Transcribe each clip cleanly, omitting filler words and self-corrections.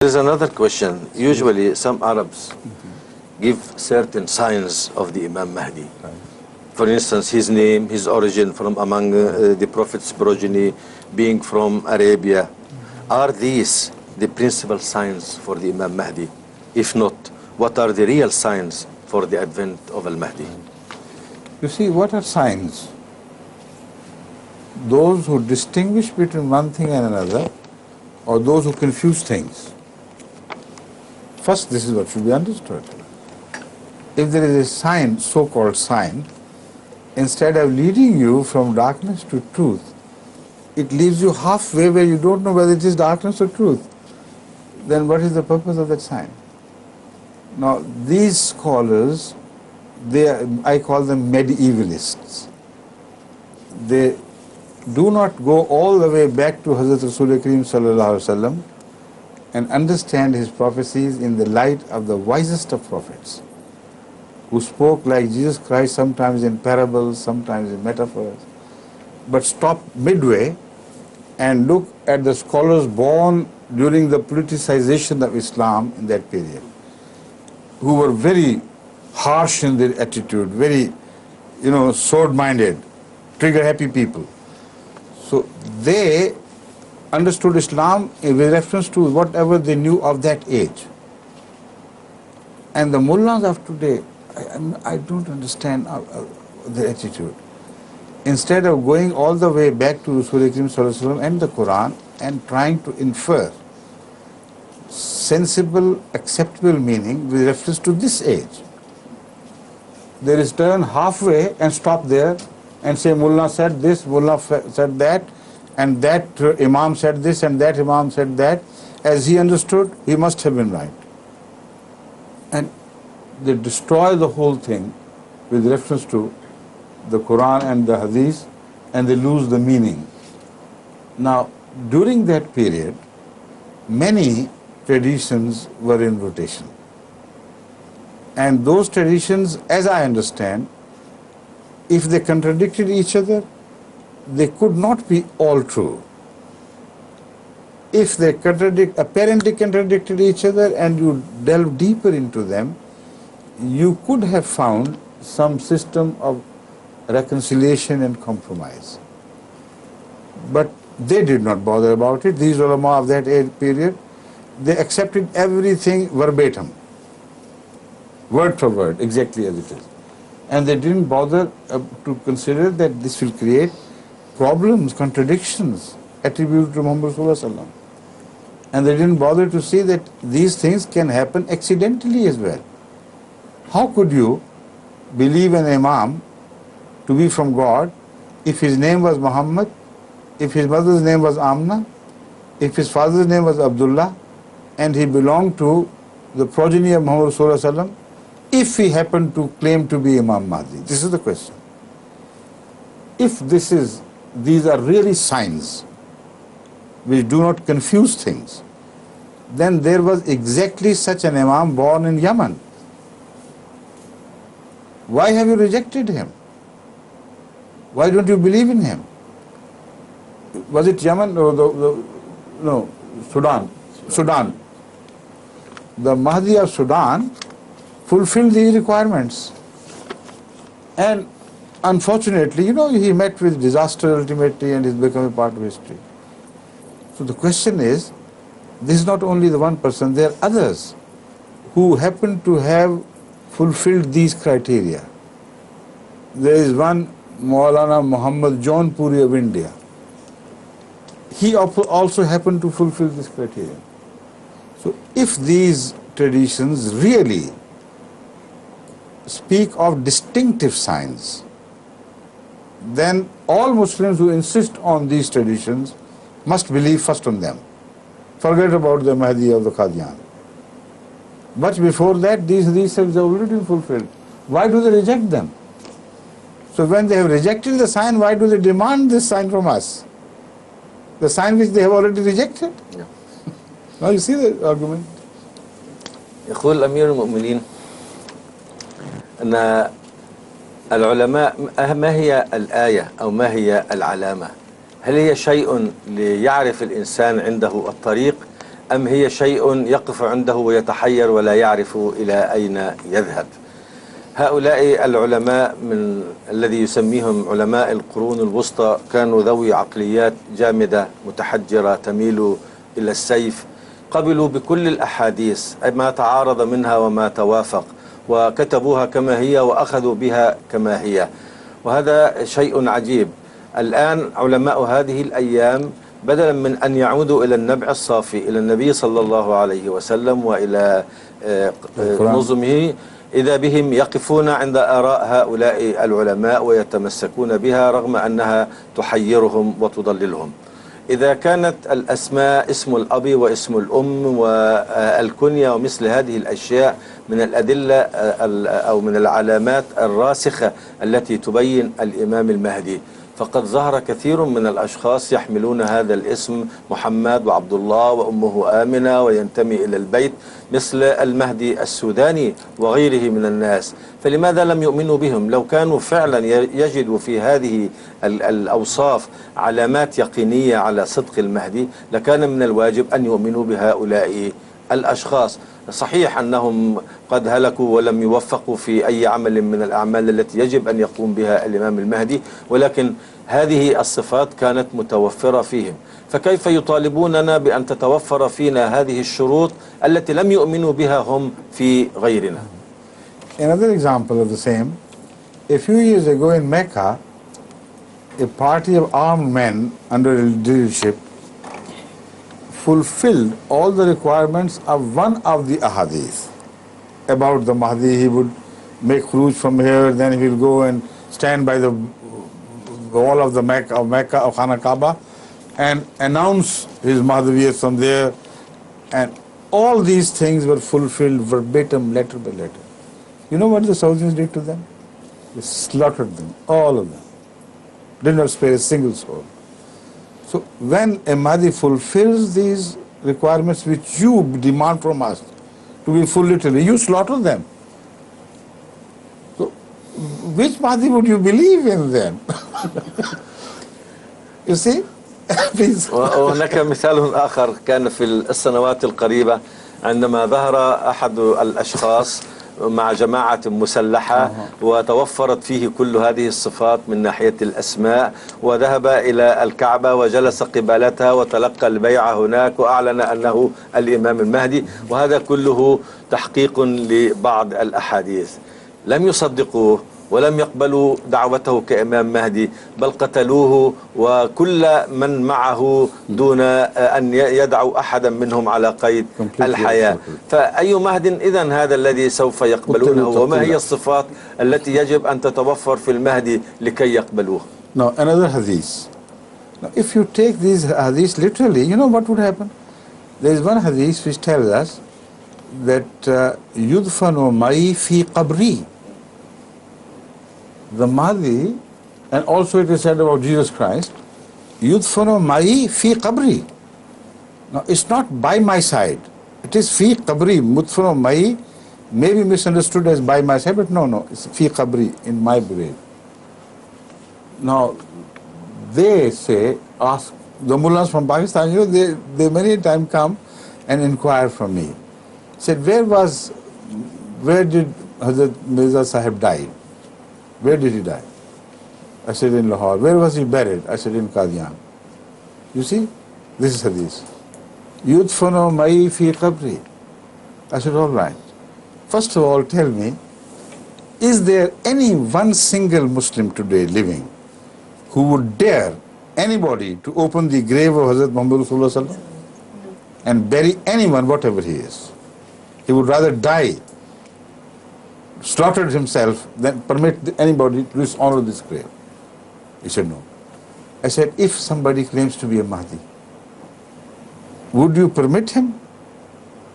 There's another question. Usually some Arabs give certain signs of the Imam Mahdi. For instance, his name, his origin from among the Prophet's progeny, being from Arabia. Are these the principal signs for the Imam Mahdi? If not, what are the real signs for the advent of Al-Mahdi? You see, what are signs? Those who distinguish between one thing and another, or those who confuse things. First, this is what should be understood. If there is a sign, so-called sign, instead of leading you from darkness to truth, it leaves you halfway where you don't know whether it is darkness or truth. Then what is the purpose of that sign? Now, these scholars, I call them medievalists. They do not go all the way back to Hazrat Rasul Kareem Sallallahu Alaihi Wasallam and understand his prophecies in the light of the wisest of prophets, who spoke like Jesus Christ, sometimes in parables, sometimes in metaphors, but stop midway and look at the scholars born during the politicization of Islam in that period, who were very harsh in their attitude, very, sword-minded, trigger-happy people. So they understood Islam with reference to whatever they knew of that age. And the mullahs of today, I don't understand their attitude. Instead of going all the way back to Rasul Kareem Sallallahu Alaihi Wasallam and the Quran and trying to infer sensible, acceptable meaning with reference to this age, they return halfway and stop there and say, Mullah said this, Mullah said that, and that Imam said this, and that Imam said that. As he understood, he must have been right. And they destroy the whole thing with reference to the Quran and the Hadith, and they lose the meaning. Now, during that period, many traditions were in rotation. And those traditions, as I understand, if they contradicted each other, they could not be all true. If they apparently contradicted each other and you delve deeper into them, you could have found some system of reconciliation and compromise. But they did not bother about it. These ulama of that period, they accepted everything verbatim, word for word, exactly as it is. And they didn't bother to consider that this will create problems, contradictions attributed to Muhammad Sallallahu Alaihi Wasallam. And they didn't bother to see that these things can happen accidentally as well. How could you believe an imam to be from God if his name was Muhammad, if his mother's name was Amna, if his father's name was Abdullah, and he belonged to the progeny of Muhammad Sallallahu Alaihi Wasallam, if he happened to claim to be Imam Mahdi? This is the question. If these are really signs which do not confuse things, then there was exactly such an Imam born in Yemen. Why have you rejected him? Why don't you believe in him? Was it Yemen or Sudan? Sudan. The Mahdi of Sudan fulfilled these requirements. And unfortunately, he met with disaster ultimately and has become a part of history. So the question is, this is not only the one person, there are others who happen to have fulfilled these criteria. There is one Maulana Muhammad Jaunpuri of India. He also happened to fulfill this criteria. So if these traditions really speak of distinctive signs, then all Muslims who insist on these traditions must believe first on them. Forget about the Mahdi of the Qadian. But before that, these have already been fulfilled. Why do they reject them? So when they have rejected the sign, why do they demand this sign from us? The sign which they have already rejected? Yeah. Now you see the argument. يقول أمير المؤمنين أن العلماء ما هي الآية أو ما هي العلامة؟ هل هي شيء ليعرف الإنسان عنده الطريق أم هي شيء يقف عنده ويتحير ولا يعرف إلى أين يذهب؟ هؤلاء العلماء من الذي يسميهم علماء القرون الوسطى كانوا ذوي عقليات جامدة متحجرة تميل إلى السيف، قبلوا بكل الأحاديث ما تعارض منها وما توافق وكتبوها كما هي وأخذوا بها كما هي، وهذا شيء عجيب. الآن علماء هذه الأيام بدلا من أن يعودوا إلى النبع الصافي إلى النبي صلى الله عليه وسلم وإلى نظمه، إذا بهم يقفون عند آراء هؤلاء العلماء ويتمسكون بها رغم أنها تحيرهم وتضللهم. إذا كانت الأسماء اسم الأب واسم الأم والكنية ومثل هذه الأشياء من الأدلة أو من العلامات الراسخة التي تبين الإمام المهدي، فقد ظهر كثير من الأشخاص يحملون هذا الاسم محمد وعبد الله وأمه آمنة وينتمي إلى البيت مثل المهدي السوداني وغيره من الناس. فلماذا لم يؤمنوا بهم؟ لو كانوا فعلا يجدوا في هذه الأوصاف علامات يقينية على صدق المهدي لكان من الواجب أن يؤمنوا بهؤلاء الأشخاص. صحيح أنهم قد هلكوا ولم يوفقوا في أي عمل من الأعمال التي يجب أن يقوم بها الإمام المهدي، ولكن هذه الصفات كانت متوفرة فيهم، فكيف يطالبوننا بأن تتوفر فينا هذه الشروط التي لم يؤمنوا بها هم في غيرنا؟ Another example of the same, a few years ago in Mecca, a party of armed men under leadership fulfilled all the requirements of one of the ahadith about the Mahdi. He would make khuruj from here, then he will go and stand by the wall of the Mecca of Khana Kaaba and announce his Mahdiviyyat from there, and all these things were fulfilled verbatim, letter by letter. You know what the Saudis did to them? They slaughtered them, all of them. Did not spare a single soul. So when a Mahdi fulfills these requirements which you demand from us to be full literally, you slaughter them. So which Mahdi would you believe in then? You see? Please. وهناك مثال آخر كان في السنوات القريبة عندما ظهر أحد الأشخاص مع جماعة مسلحة وتوفرت فيه كل هذه الصفات من ناحية الأسماء، وذهب إلى الكعبة وجلس قبالتها وتلقى البيعة هناك وأعلن أنه الإمام المهدي، وهذا كله تحقيق لبعض الأحاديث. لم يصدقوه ولم يقبلوا دعوته كإمام مهدي، بل قتلوه وكل من معه دون أن يدعوا أحدا منهم على قيد الحياة. فأي مهد إذن هذا الذي سوف يقبلونه؟ وما هي الصفات التي يجب أن تتوفر في المهدي لكي يقبلوه؟ Now another hadith. Now if you take these hadiths literally, you know what would happen? There is one hadith which tells us that yudfanu ma'i fi qabri. The Mahdi, and also it is said about Jesus Christ, yudfanu ma'i fi qabri. Now it's not by my side, it is fi qabri. Mudfanu ma'i may be misunderstood as by my side, but no, it's fi qabri, in my grave. Now they say, ask the mullahs from Pakistan, you know, they many times come and inquire from me. Said, where did Hazrat Mirza Sahib die? Where did he die? I said, in Lahore. Where was he buried? I said, in Qadian. You see, this is hadith. Yudfanu ma'i fi qabri. I said, all right. First of all, tell me, is there any one single Muslim today living who would dare anybody to open the grave of Hazrat Muhammad Rasulullah and bury anyone, whatever he is? He would rather die, slaughtered himself, than permit anybody to dishonor this grave. He said, no. I said, if somebody claims to be a Mahdi, would you permit him?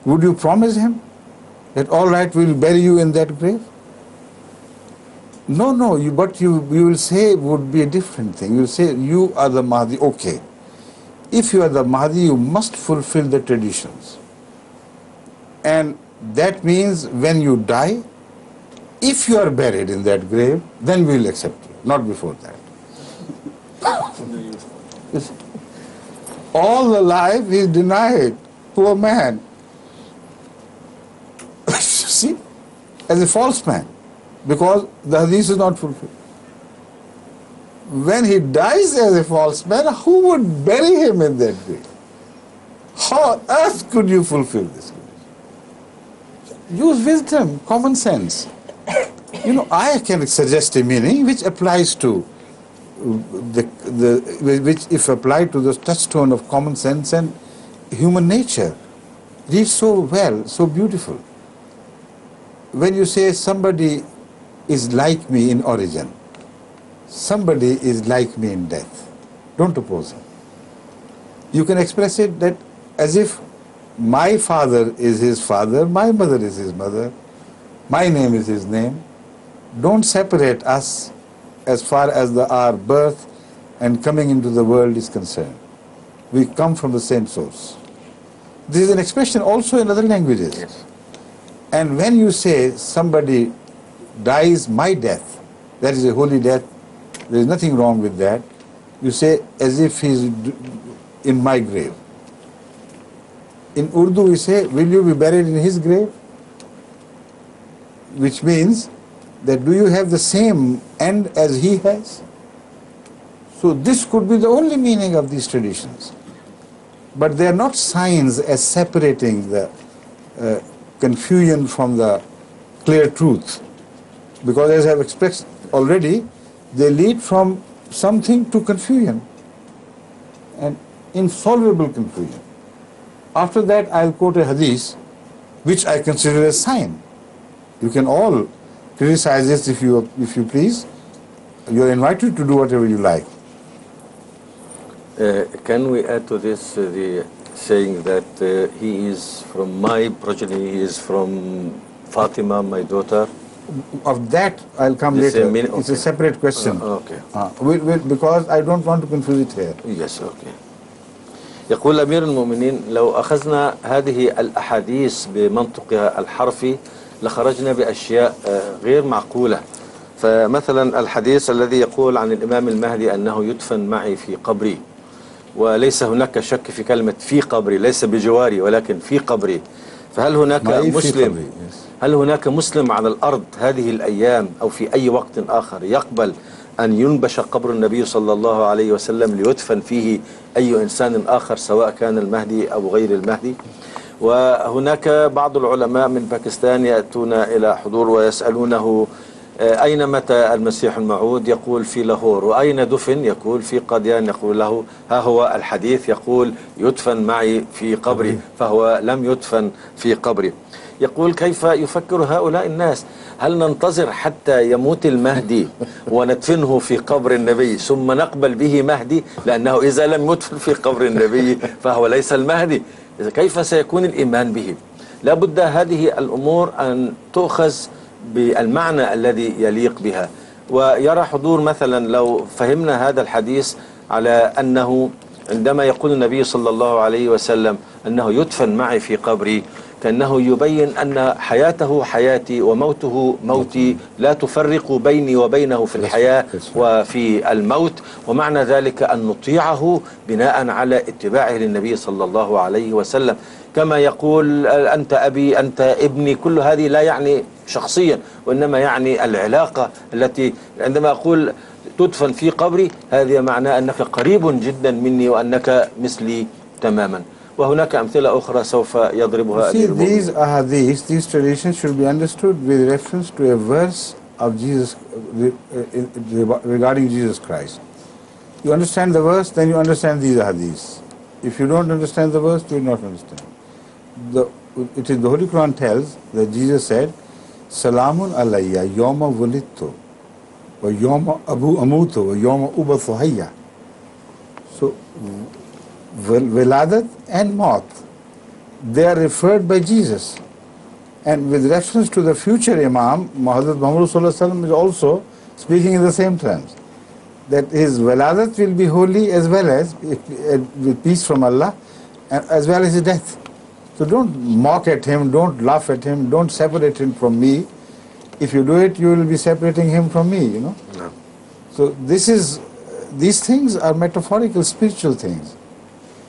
Would you promise him that, all right, we'll bury you in that grave? No, what you will say would be a different thing. You will say, you are the Mahdi, okay. If you are the Mahdi, you must fulfill the traditions. And that means when you die, if you are buried in that grave, then we will accept you, not before that. All the life he is denied. poor man, see, as a false man, because the hadith is not fulfilled. When he dies as a false man, who would bury him in that grave? How on earth could you fulfill this? Use wisdom, common sense. I can suggest a meaning which applies to which if applied to the touchstone of common sense and human nature, reads so well, so beautiful. When you say somebody is like me in origin, somebody is like me in death, don't oppose him. You can express it that as if my father is his father, my mother is his mother, my name is his name. Don't separate us as far as our birth and coming into the world is concerned. We come from the same source. This is an expression also in other languages. Yes. And when you say somebody dies my death, that is a holy death, there is nothing wrong with that. You say as if he is in my grave. In Urdu we say, will you be buried in his grave? Which means that do you have the same end as he has? So this could be the only meaning of these traditions. But they are not signs as separating the confusion from the clear truth. Because as I have expressed already, they lead from something to confusion, and insolvable confusion. After that, I'll quote a hadith, which I consider a sign. You can all criticize this if you please. You're invited to do whatever you like. Can we add to this the saying that he is from my progeny, he is from Fatima, my daughter? Of that, I'll come later. It's a separate question. Okay. Because I don't want to confuse it here. Yes, okay. يقول أمير المؤمنين لو أخذنا هذه الأحاديث بمنطقها الحرفي لخرجنا بأشياء غير معقولة. فمثلا الحديث الذي يقول عن الإمام المهدي أنه يدفن معي في قبري، وليس هناك شك في كلمة في قبري، ليس بجواري ولكن في قبري. فهل هناك مسلم على الأرض هذه الأيام أو في أي وقت آخر يقبل أن ينبش قبر النبي صلى الله عليه وسلم ليدفن فيه أي إنسان آخر سواء كان المهدي أو غير المهدي؟ وهناك بعض العلماء من باكستان يأتون إلى حضور ويسألونه أين متى المسيح الموعود؟ يقول في لاهور. وأين دفن؟ يقول في قاديان. يقول له ها هو الحديث يقول يدفن معي في قبري، فهو لم يدفن في قبري. يقول كيف يفكر هؤلاء الناس؟ هل ننتظر حتى يموت المهدي وندفنه في قبر النبي ثم نقبل به مهدي؟ لأنه إذا لم يدفن في قبر النبي فهو ليس المهدي. كيف سيكون الإيمان به؟ لابد هذه الأمور أن تؤخذ بالمعنى الذي يليق بها. ويرى حضور مثلا لو فهمنا هذا الحديث على أنه عندما يقول النبي صلى الله عليه وسلم أنه يدفن معي في قبري، كأنه يبين أن حياته حياتي وموته موتي، لا تفرق بيني وبينه في الحياة وفي الموت، ومعنى ذلك أن نطيعه بناء على اتباعه للنبي صلى الله عليه وسلم. كما يقول أنت أبي أنت ابني، كل هذه لا يعني شخصيا، وإنما يعني العلاقة التي عندما أقول تدفن في قبري هذا معناه أنك قريب جدا مني وأنك مثلي تماما. وهناك أمثلة أخرى سوف يضربها. See, these ahadith, these traditions should be understood with reference to a verse of Jesus regarding Jesus Christ. You understand the verse, then you understand these ahadiths. If you don't understand the verse, you will not understand. It is the Holy Quran tells that Jesus said, Salamun alayya yawma wulidtu wa yawma amutu wa yawma ubathu hayya. So, Wiladat and Maut, they are referred by Jesus. And with reference to the future Imam, Muhammad Sallallahu is also speaking in the same terms. That his Wiladat will be holy as well as with peace from Allah, and as well as his death. So don't mock at him, don't laugh at him, don't separate him from me. If you do it, you will be separating him from me, you know. No. So these things are metaphorical, spiritual things.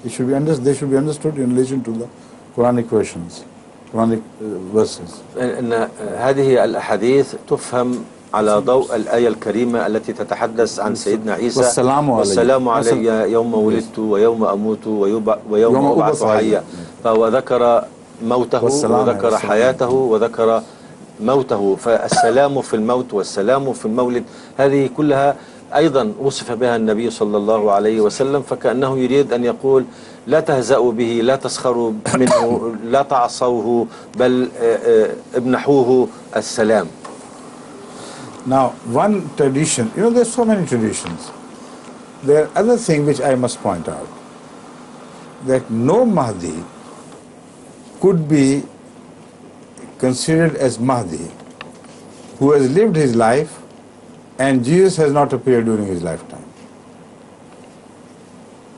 They should be understood in relation to the Quranic versions, Quranic verses. أن هذه الأحاديث تفهم على ضوء الآية الكريمة التي تتحدث عن سيدنا عيسى والسلام علي يوم ولدت ويوم أموت ويوم أبعث حيا. فهو ذكر موته وذكر حياته وذكر موته، فالسلام في الموت والسلام في المولد هذه كلها أيضا وصف بها النبي صلى الله عليه وسلم، فكأنه يريد أن يقول لا تهزأوا به، لا تسخروا منه، لا تعصوه، بل امنحوه السلام. Now, one tradition, there's so many traditions. There are other thing which I must point out, that no Mahdi could be considered as Mahdi who has lived his life and Jesus has not appeared during his lifetime.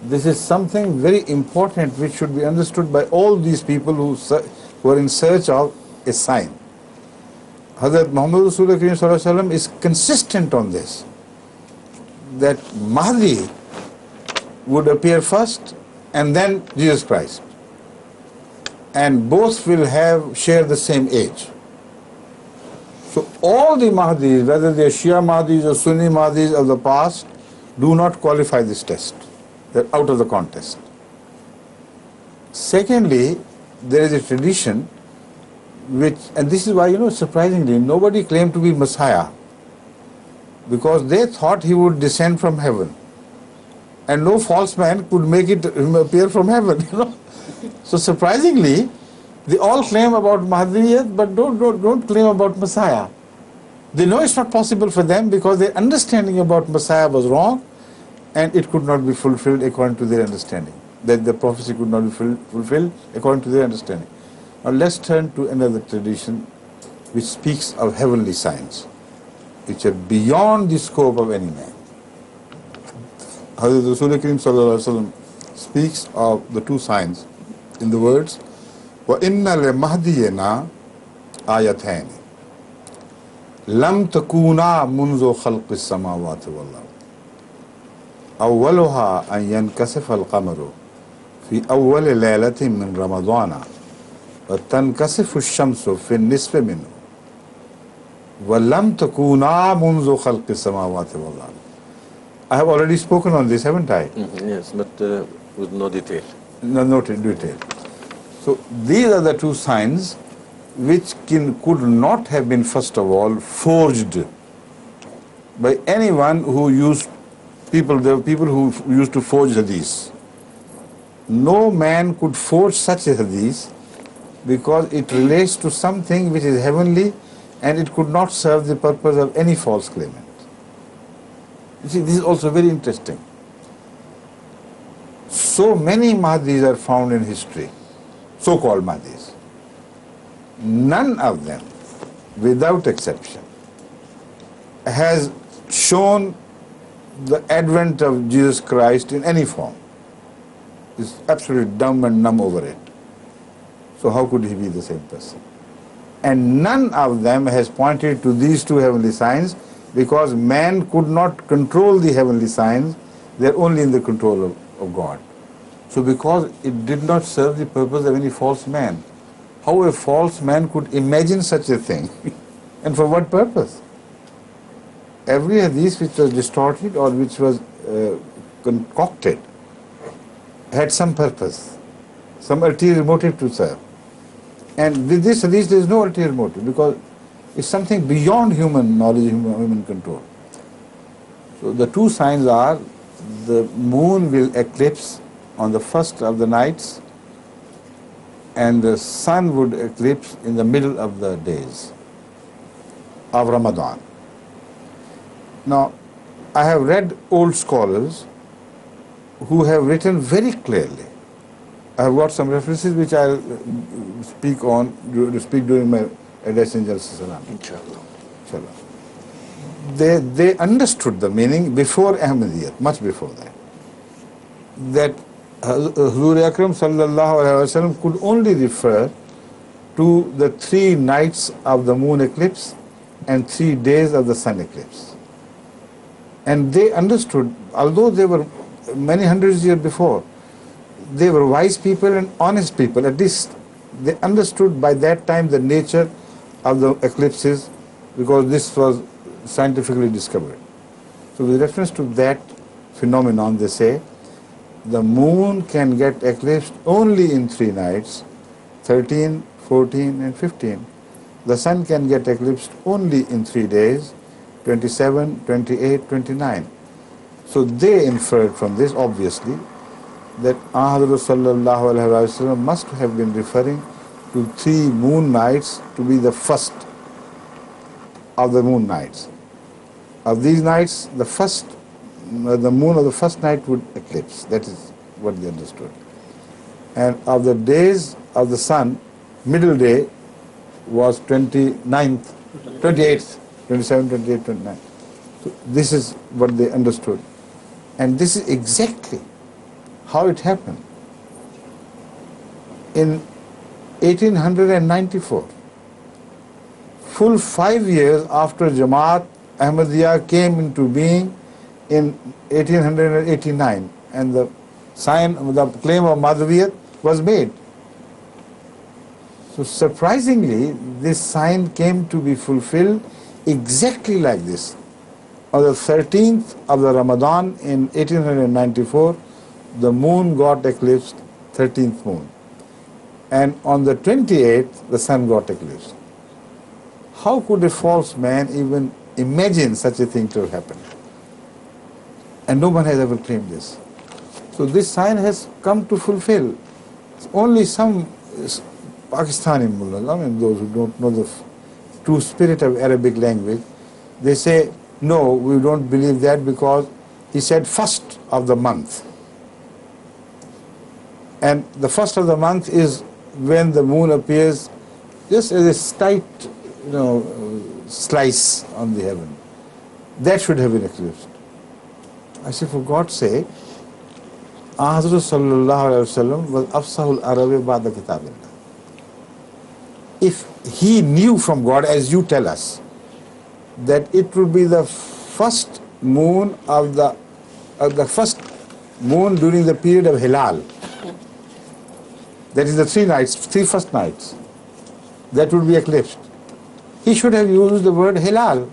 This is something very important which should be understood by all these people who are in search of a sign. Hazrat Muhammad Rasulullah is consistent on this, that Mahdi would appear first and then Jesus Christ, and both will share the same age. So all the Mahdis, whether they are Shia Mahdis or Sunni Mahdis of the past, do not qualify this test. They're out of the contest. Secondly, there is a tradition which, and this is why, surprisingly, nobody claimed to be Messiah, because they thought he would descend from heaven, and no false man could make him appear from heaven. So surprisingly, they all claim about Mahdiyat, but don't claim about Messiah. They know it's not possible for them because their understanding about Messiah was wrong, and it could not be fulfilled according to their understanding. That the prophecy could not be fulfilled according to their understanding. Now let's turn to another tradition which speaks of heavenly signs, which are beyond the scope of any man. Hazrat Rasulullah speaks of the two signs in the words, وَإِنَّ لِمَهْدِيِنَا آيَتَيْنِ لَمْ تَكُونَا مُنْذُ خَلْقِ السَّمَاوَاتِ وَالْأَرْضِ أَوَّلُهَا أَنْ يَنْكَسِفَ الْقَمَرُ فِي أَوَّلِ لَيْلَةٍ مِنْ رَمَضَانَ وَتَنْكَسِفُ الشَّمْسُ فِي النِّصْفِ مِنْهُ وَلَمْ تَكُونَا مُنْذُ خَلْقِ السَّمَاوَاتِ وَالْأَرْضِ. I have already spoken on this, haven't I? Yes, but with no detail. No detail. So these are the two signs which could not have been, first of all, forged by anyone who used there were people who used to forge hadith. No man could forge such a hadith because it relates to something which is heavenly, and it could not serve the purpose of any false claimant. You see, this is also very interesting. So many Mahdis are found in history, so-called Mahdis. None of them, without exception, has shown the advent of Jesus Christ in any form. Is absolutely dumb and numb over it. So how could he be the same person? And none of them has pointed to these two heavenly signs, because man could not control the heavenly signs. They are only in the control of God. So because it did not serve the purpose of any false man, how a false man could imagine such a thing and for what purpose? Every hadith which was distorted or which was concocted had some purpose, some ulterior motive to serve. And with this hadith there is no ulterior motive, because it's something beyond human knowledge, human control. So the two signs are, the moon will eclipse on the first of the nights, and the sun would eclipse in the middle of the days of Ramadan. Now, I have read old scholars who have written very clearly. I have got some references which I will speak during my address in Jalsa Salam. Inshallah. They understood the meaning before Ahmadiyyat, much before that Hazoor Akram sallallahu alaihi wasallam could only refer to the 3 nights of the moon eclipse and 3 days of the sun eclipse. And they understood, although they were many hundreds of years before, they were wise people and honest people, at least They understood by that time the nature of the eclipses because this was scientifically discovered. So with reference to that phenomenon, they say the moon can get eclipsed only in 3 nights, 13, 14 and 15. The sun can get eclipsed only in 3 days, 27, 28, 29. So they inferred from this, obviously, that Hazoor sallallahu alaihi wasallam must have been referring to 3 moon nights to be the first of the moon nights. Of these nights, the moon of the first night would eclipse. That is what they understood. And of the days of the sun, middle day was 29th, 28th, 27, 28, 29. So this is what they understood. And this is exactly how it happened. In 1894, full 5 years after Jamaat Ahmadiyya came into being in 1889, and the claim of Mahdiyyat was made. So surprisingly, this sign came to be fulfilled exactly like this. On the 13th of the Ramadan in 1894, the moon got eclipsed, 13th moon. And on the 28th, the sun got eclipsed. How could a false man even imagine such a thing to have happened? And no one has ever claimed this. So this sign has come to fulfill. Only some Pakistani mullahs, I mean those who don't know the true spirit of Arabic language, they say, no, we don't believe that because he said first of the month. And the first of the month is when the moon appears just as a slight, slice on the heaven. That should have been eclipsed. I say, for God's sake, Hazoor sallallahu alaihi wasallam was afsahul Arabi ba'da kitabillah. If he knew from God, as you tell us, that it would be the first moon of the first moon during the period of Hilal, that is the 3 first nights, that would be eclipsed. He should have used the word Hilal.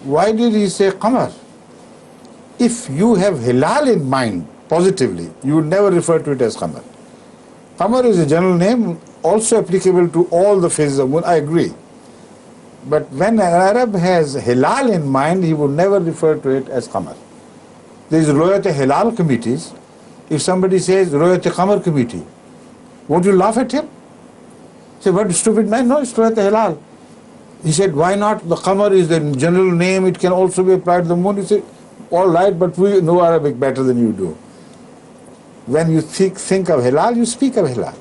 Why did he say Qamar? If you have Hilal in mind positively, you would never refer to it as Qamar. Qamar is a general name also applicable to all the phases of moon, I agree. But when an Arab has Hilal in mind, he would never refer to it as Qamar. There is Royat Hilal committees. If somebody says Royat Qamar committee, won't you laugh at him? Say, what stupid man? No, it's Royat Hilal. He said, why not? The Qamar is the general name, it can also be applied to the moon. He said, all right, but we know Arabic better than you do. When you think of Hilal, you speak of Hilal.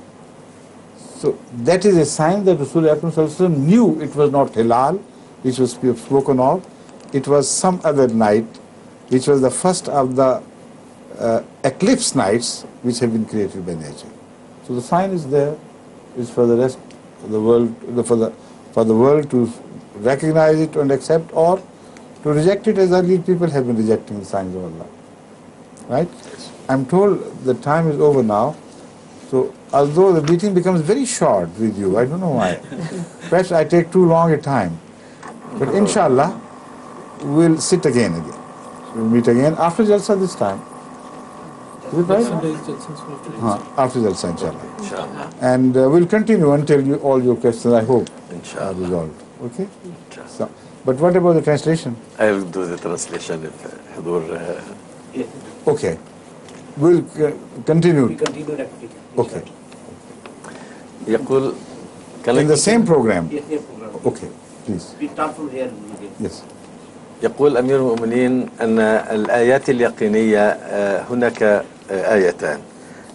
So that is a sign that Rasulullah knew it was not Hilal, which was spoken of. It was some other night, which was the first of the eclipse nights which have been created by nature. So the sign is there. It's for the rest of the world, for the world to recognize it and accept, or to reject it as early people have been rejecting the signs of Allah. Right? I'm told the time is over now. So although the meeting becomes very short with you, I don't know why. Perhaps I take too long a time. But inshallah, we'll sit again. We'll meet again after Jalsa this time. Is it right? After Jalsa, inshallah. And we'll continue until all your questions, I hope, are resolved. Okay? So, but what about the translation? I will do the translation if Hazoor... Okay. We'll continue. We continue repeating. Okay. يقول In the same program? Yes, yes, program. Okay, please. We start from here. Yes. يقول أمير المؤمنين أن الآيات اليقينية هناك آيتان.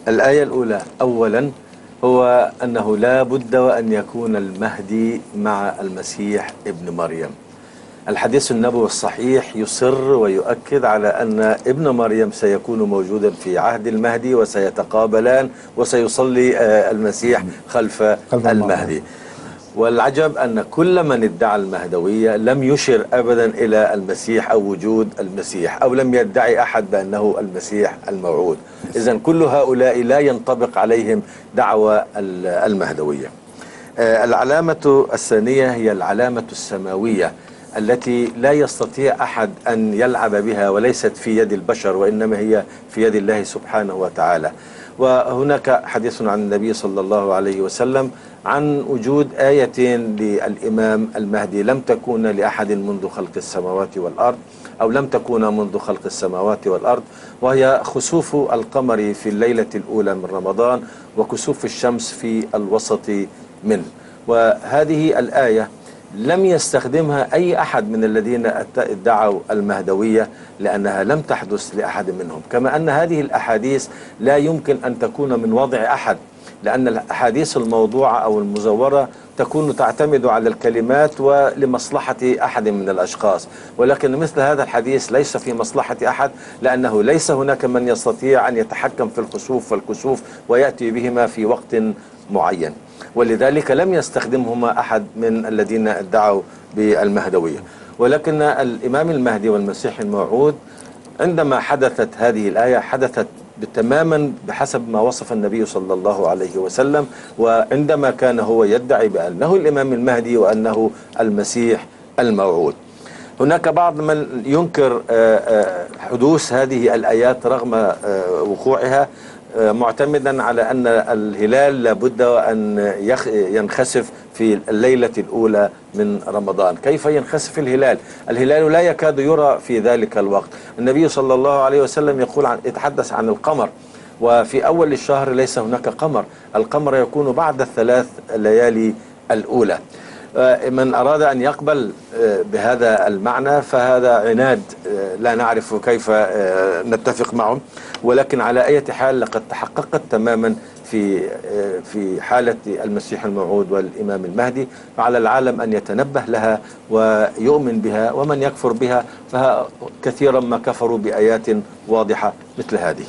الآية الأولى أولا هو أنه لا بد وأن يكون المهدي مع المسيح ابن مريم. الحديث النبوي الصحيح يصر ويؤكد على أن ابن مريم سيكون موجودا في عهد المهدي وسيتقابلان وسيصلي المسيح خلف المهدي. والعجب أن كل من ادعى المهدوية لم يشر أبدا إلى المسيح أو وجود المسيح، أو لم يدعي أحد بأنه المسيح الموعود. إذن كل هؤلاء لا ينطبق عليهم دعوى المهدوية. العلامة الثانية هي العلامة السماوية التي لا يستطيع أحد أن يلعب بها، وليست في يد البشر وإنما هي في يد الله سبحانه وتعالى. وهناك حديث عن النبي صلى الله عليه وسلم عن وجود آيتين للإمام المهدي لم تكون لأحد منذ خلق السماوات والأرض، أو لم تكون منذ خلق السماوات والأرض، وهي خسوف القمر في الليلة الأولى من رمضان وكسوف الشمس في الوسط منه. وهذه الآية لم يستخدمها أي أحد من الذين ادعوا المهدوية، لأنها لم تحدث لأحد منهم. كما أن هذه الأحاديث لا يمكن أن تكون من وضع أحد، لأن الأحاديث الموضوعة أو المزورة تكون تعتمد على الكلمات ولمصلحة أحد من الأشخاص، ولكن مثل هذا الحديث ليس في مصلحة أحد، لأنه ليس هناك من يستطيع أن يتحكم في الخسوف والكسوف ويأتي بهما في وقت معين، ولذلك لم يستخدمهما أحد من الذين ادعوا بالمهدوية. ولكن الإمام المهدي والمسيح الموعود عندما حدثت هذه الآية حدثت تماما بحسب ما وصف النبي صلى الله عليه وسلم، وعندما كان هو يدعي بأنه الإمام المهدي وأنه المسيح الموعود. هناك بعض من ينكر حدوث هذه الآيات رغم وقوعها، معتمدا على أن الهلال لابد أن ينخسف في الليلة الأولى من رمضان. كيف ينخسف الهلال؟ الهلال لا يكاد يرى في ذلك الوقت. النبي صلى الله عليه وسلم يتحدث عن القمر، وفي أول الشهر ليس هناك قمر، القمر يكون بعد الثلاث ليالي الأولى. من أراد أن يقبل بهذا المعنى فهذا عناد لا نعرف كيف نتفق معه، ولكن على أي حال لقد تحققت تماما في حالة المسيح الموعود والإمام المهدي، فعلى العالم أن يتنبه لها ويؤمن بها، ومن يكفر بها فكثيرا ما كفروا بآيات واضحة مثل هذه.